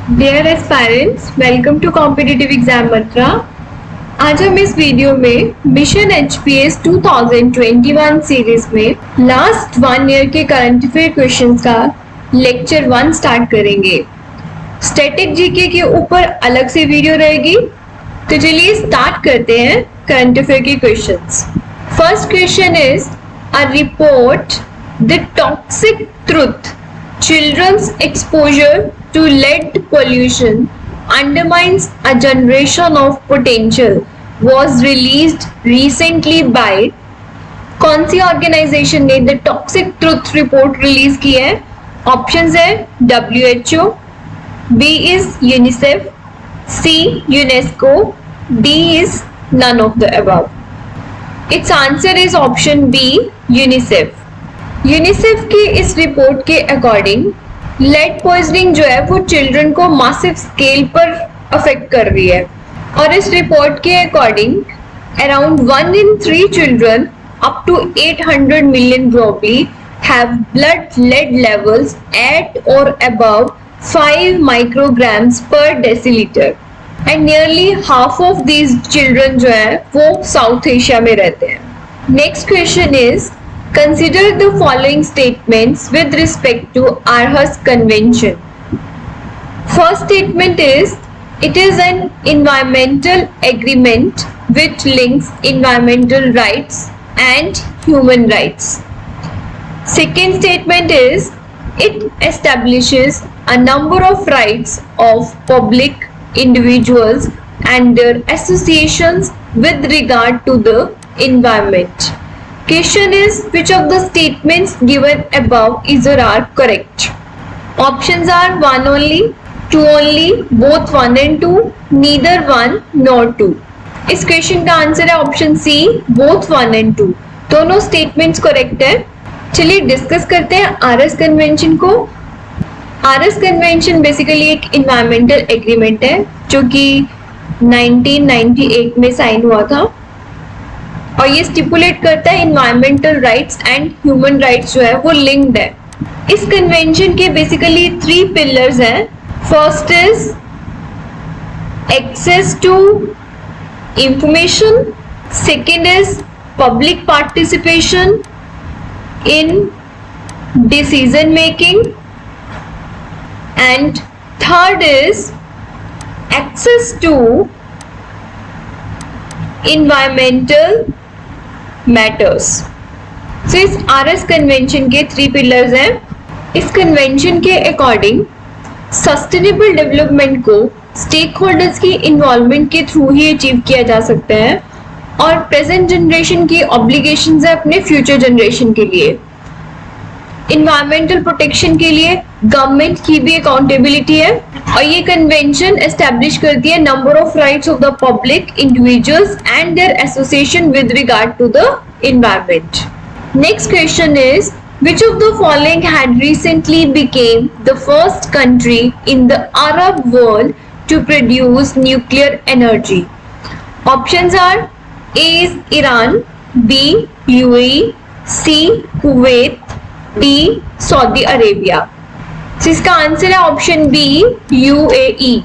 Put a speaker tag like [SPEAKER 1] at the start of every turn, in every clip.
[SPEAKER 1] Dear aspirants, welcome to competitive exam Mantra. आज हम इस वीडियो में मिशन एचपीएस 2021 सीरीज में लास्ट 1 ईयर के करंट अफेयर क्वेश्चंस का लेक्चर 1 स्टार्ट करेंगे। स्टैटिक जीके के ऊपर अलग से वीडियो रहेगी, तो चलिए स्टार्ट करते हैं करंट अफेयर के questions. First question is a report the toxic truth children's exposure to lead pollution undermines a generation of potential was released recently by कौन सी ऑर्गेनाइजेशन ने the toxic truth report release की है? Options है WHO, B is UNICEF, C UNESCO, D is none of the above. It's answer is option B UNICEF. UNICEF की इस report के according lead poisoning जो है वो चिल्ड्रन को मासिव स्केल पर अफेक्ट कर रही है, और इस रिपोर्ट के according around 1 in 3 children up to 800 million globally have blood lead levels at or above 5 micrograms per deciliter and nearly half of these children जो है वो साउथ एशिया में रहते हैं। Next question is consider the following statements with respect to Aarhus Convention. First statement is, it is an environmental agreement which links environmental rights and human rights. Second statement is, it establishes a number of rights of public individuals and their associations with regard to the environment. Question is, which of the statements given above is or are correct? Options are 1 only, 2 only, both 1 and 2, neither 1 nor 2. इस question का answer है option C, both 1 and 2। दोनों statements correct है। चलिए discuss करते हैं RS convention को। RS convention basically एक इन्वायरमेंटल एग्रीमेंट है जो कि 1998 में साइन हुआ था, और ये स्टिपुलेट करता है environmental rights and human rights जो है वो लिंक्ड है। इस कन्वेंशन के बेसिकली 3 पिलर्स हैं। First is access to information, second is public participation in decision making, and third is access to environmental matters. So इस आरएस कन्वेंशन के 3 pillars हैं। इस कन्वेंशन के अकॉर्डिंग सस्टेनेबल डेवलपमेंट को स्टेक होल्डर्स की involvement के through ही achieve किया जा सकता है, और प्रेजेंट जनरेशन की ऑब्लिगेशंस है अपने फ्यूचर जनरेशन के लिए। इन्वायरमेंटल प्रोटेक्शन के लिए गवर्नमेंट की भी अकाउंटेबिलिटी है, और ये कन्वेंशन एस्टैब्लिश करती है number of rights of the public individuals and their association with regard to the environment. Next question is, which of the following had recently became the first country in the Arab world to produce nuclear energy? Options are A is Iran, B UAE, C Kuwait, D Saudi Arabia. इसका answer है option B UAE.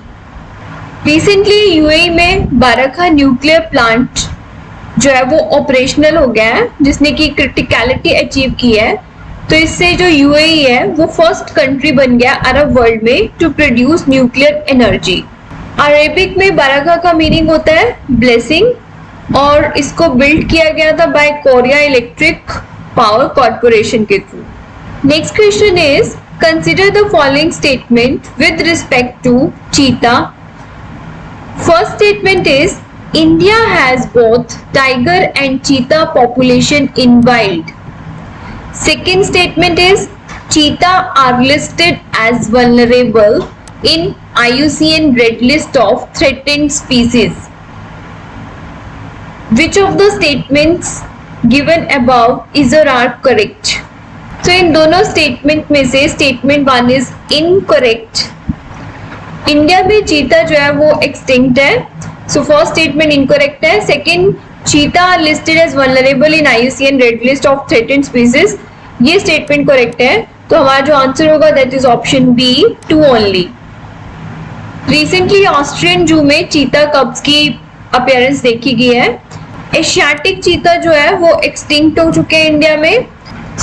[SPEAKER 1] Recently UAE में Barakah nuclear plant जो है वो operational हो गया है, जिसने की क्रिटिकलिटी अचीव की है। तो इससे जो यूएई है वो फर्स्ट कंट्री बन गया अरब वर्ल्ड में to produce nuclear energy. Arabic में बाराखा का मीनिंग होता है ब्लेसिंग, और इसको बिल्ड किया गया था by Korea Electric Power Corporation के through. Next question is, consider the following statement with respect to cheetah. First statement is, India has both tiger and cheetah population in wild. Second statement is, cheetah are listed as vulnerable in IUCN Red List of threatened species. Which of the statements given above is or are correct? तो इन दोनों statement में से statement 1 is incorrect. India में चीता जो है वो extinct है, सो फर्स्ट स्टेटमेंट इनकरेक्ट है। Second, cheetah listed as vulnerable in IUCN red list of threatened species, ये स्टेटमेंट करेक्ट है। तो हमारा जो आंसर होगा that is option B 2 only. Recently Austrian zoo में चीता कब्स की अपीयरेंस देखी गई है। एशियाटिक चीता जो है वो एक्सटिंक्ट हो चुके हैं इंडिया में।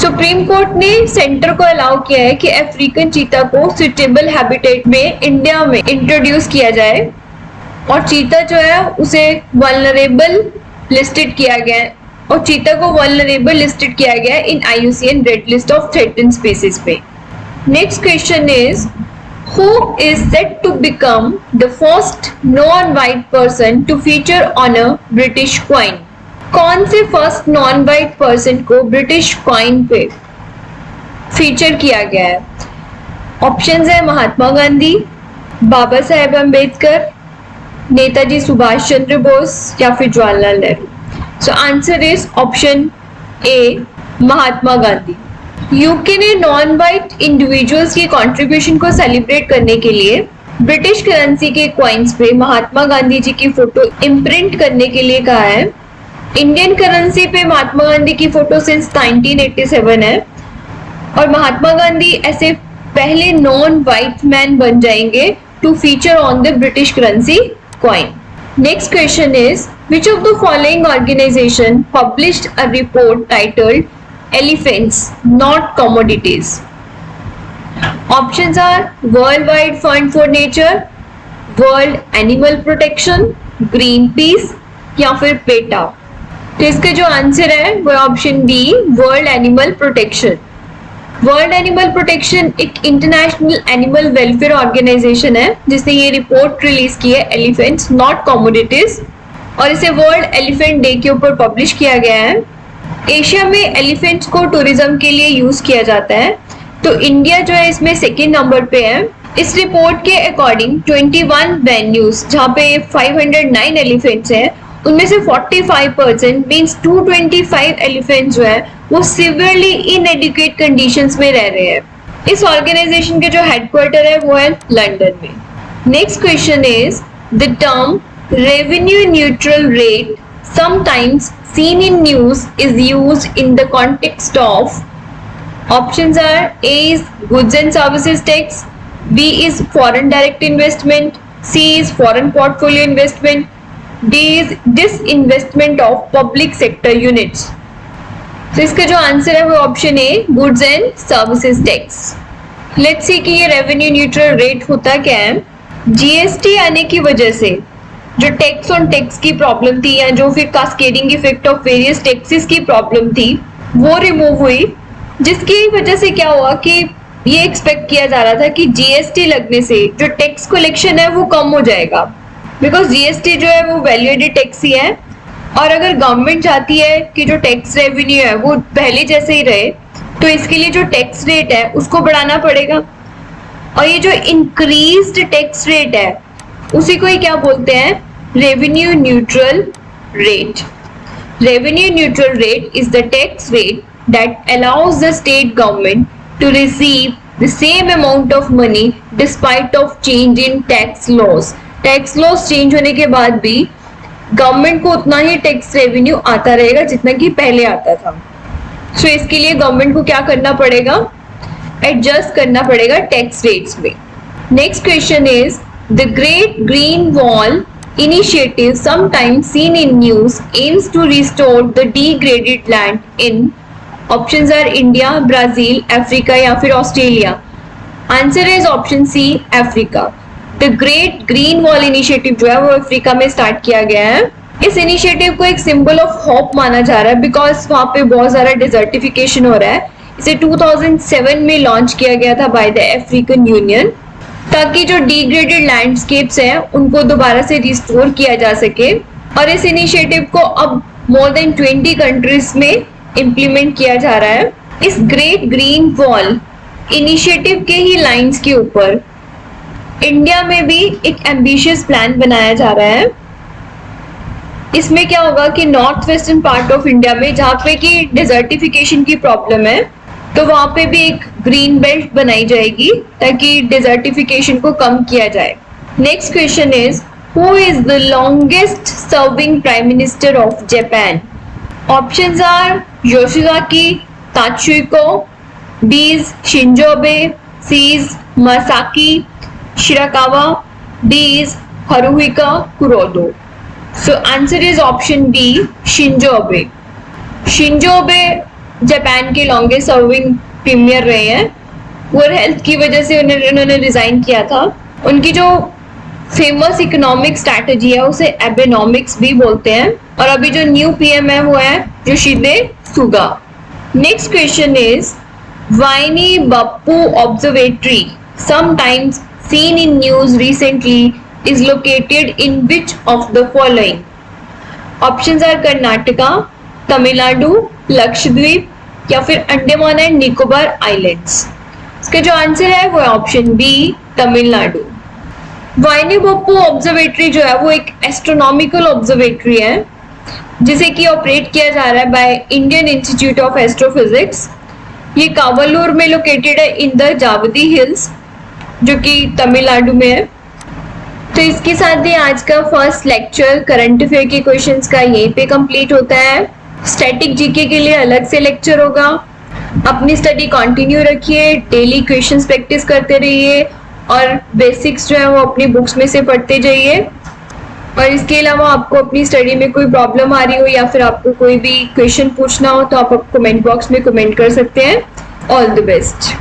[SPEAKER 1] सुप्रीम कोर्ट ने सेंटर को अलाउ किया है कि अफ्रीकन चीता को सुटेबल हैबिटेट में इंडिया में इंट्रोड्यूस किया जाए और चीता जो है उसे वल्नरेबल लिस्टेड किया गया है और चीता को वल्नरेबल लिस्टेड किया गया है in IUCN red list of threatened species पे। Next question is who is said to become the first non-white person to feature on a British coin? कौन से फर्स्ट नॉन वाइट पर्सन को British coin pay feature किया गया है? Options है महात्मा गांधी, बाबा साहेब अम्बेडकर, नेताजी सुभाष चंद्र बोस या फिर Jawaharlal Nehru. So answer is option A, Mahatma Gandhi. UK ने नॉन वाइट इंडिविजुअल्स की कंट्रीब्यूशन को सेलिब्रेट करने के लिए ब्रिटिश करेंसी के कॉइन्स पे महात्मा गांधी जी की फोटो इम्प्रिंट करने के लिए कहा है। इंडियन करेंसी पे महात्मा गांधी की फोटो सिंस 1987 है और महात्मा गांधी ऐसे पहले नॉन वाइट मैन बन जाएंगे to feature on the British currency coin. Next question is which of the following organization published a report titled elephants not commodities? Options are Worldwide Fund for Nature, World Animal Protection, Greenpeace या फिर PETA। तो इसका जो answer है वो option B, world animal protection. World animal protection एक international animal welfare organization है जिसने ये रिपोर्ट रिलीज की है एलिफेंट्स नॉट कमोडिटीज और इसे वर्ल्ड एलिफेंट डे के ऊपर पब्लिश किया गया है। एशिया में एलिफेंट्स को टूरिज्म के लिए यूज किया जाता है तो इंडिया जो है इसमें सेकेंड नंबर पे है। इस रिपोर्ट के अकॉर्डिंग 21 वेन्यूज जहाँ पे 509 एलिफेंट्स हैं उनमें से 45% मींस 225 एलिफेंट्स जो है वो सिवियरली इनएडुकेट कंडीशंस में रह रहे हैं। इस ऑर्गेनाइजेशन के जो हेडक्वार्टर है वो है लंदन में। Next question is the term revenue neutral rate sometimes seen in news is used in the context of options are A is goods and services tax, B is foreign direct investment, C is foreign portfolio investment, D is disinvestment of public sector units। तो इसका जो answer है वो option A, goods and services tax. Let's see कि ये revenue neutral rate होता क्या है। जीएसटी आने की वजह से जो टैक्स ऑन टैक्स की प्रॉब्लम थी या जो फिर cascading effect of various taxes की प्रॉब्लम थी वो रिमूव हुई, जिसकी वजह से क्या हुआ कि ये एक्सपेक्ट किया जा रहा था कि जीएसटी लगने से जो टैक्स कलेक्शन है वो कम हो जाएगा बिकॉज जीएसटी जो है वो वैल्यू एडेड टैक्स ही है और अगर गवर्नमेंट चाहती है कि जो टैक्स रेवेन्यू है वो पहले जैसे ही रहे तो इसके लिए जो टैक्स रेट है उसको बढ़ाना पड़ेगा और ये जो इंक्रीज्ड टैक्स रेट है उसी को ही क्या बोलते हैं, revenue neutral rate. Revenue neutral rate is the tax rate that allows the state government to receive the same amount of money despite of change in tax laws. Tax laws change होने के बाद भी government को उतना ही tax revenue आता रहेगा जितना कि पहले आता था। सो इसके लिए गवर्नमेंट को क्या करना पड़ेगा, एडजस्ट करना पड़ेगा टैक्स रेट्स में। Next question is The Great Green Wall initiative, sometimes seen in news, aims to restore the degraded land in options are India, Brazil, Africa या फिर Australia। Answer is option C, Africa। The Great Green Wall initiative जो है वो Africa में start किया गया है। इस इनिशिएटिव को एक सिंबल ऑफ होप माना जा रहा है बिकॉज वहाँ पे बहुत सारा डिजर्टिफिकेशन हो रहा है। इसे 2007 में लॉन्च किया गया था बाय द अफ्रीकन यूनियन ताकि जो डिग्रेडेड लैंडस्केप्स हैं उनको दोबारा से रिस्टोर किया जा सके और इस इनिशिएटिव को अब मोर देन 20 कंट्रीज में इम्प्लीमेंट किया जा रहा है। इस ग्रेट ग्रीन वॉल इनिशिएटिव के ही लाइंस के ऊपर इंडिया में भी एक एम्बिशियस प्लान बनाया जा रहा है। इसमें क्या होगा कि north western part of India में जहाँ पे कि डिजर्टिफिकेशन की प्रॉब्लम है तो वहां पे भी एक ग्रीन बेल्ट बनाई जाएगी ताकि डिजर्टिफिकेशन को कम किया जाए। Next question is who is the longest serving prime minister of Japan? Options are Yoshizaki Tatsuko, B is Shinzo Abe, C is Masaaki Shirakawa, D is Haruhiko Kuroda. So answer is option B, Shinzo Abe. Shinzo Abe Japan के longest serving premiere रहे हैं। Poor health की वजह से उन्होंने resign किया था। उनकी जो फेमस इकोनॉमिक स्ट्रैटेजी है उसे एबेनॉमिक्स भी बोलते हैं। और अभी जो न्यू पीएम है वो है Yoshihide Suga. Next question is Vainu Bappu observatory sometimes seen in news recently is located in which of the following? Options are Karnataka, Tamil Nadu, Lakshadweep या फिर अंडमान एंड निकोबार आइलैंड्स। इसका जो आंसर है वो है option B, Tamil Nadu. Vainu Bappu observatory जो है वो एक एस्ट्रोनॉमिकल ऑब्जर्वेटरी है जिसे कि ऑपरेट किया जा रहा है by Indian institute of astrophysics. ये कावलूर में लोकेटेड है इन द जावदी हिल्स जो कि तमिलनाडु में है। तो इसके साथ ही आज का फर्स्ट लेक्चर करंट अफेयर के क्वेश्चंस का यहीं पे कंप्लीट होता है। स्टैटिक जीके के लिए अलग से लेक्चर होगा। अपनी स्टडी कंटिन्यू रखिए, डेली क्वेश्चंस प्रैक्टिस करते रहिए और बेसिक्स जो है वो अपनी बुक्स में से पढ़ते जाइए। और इसके अलावा आपको अपनी स्टडी में कोई प्रॉब्लम आ रही हो या फिर आपको कोई भी क्वेश्चन पूछना हो तो आप कमेंट बॉक्स में कमेंट कर सकते हैं। All the best.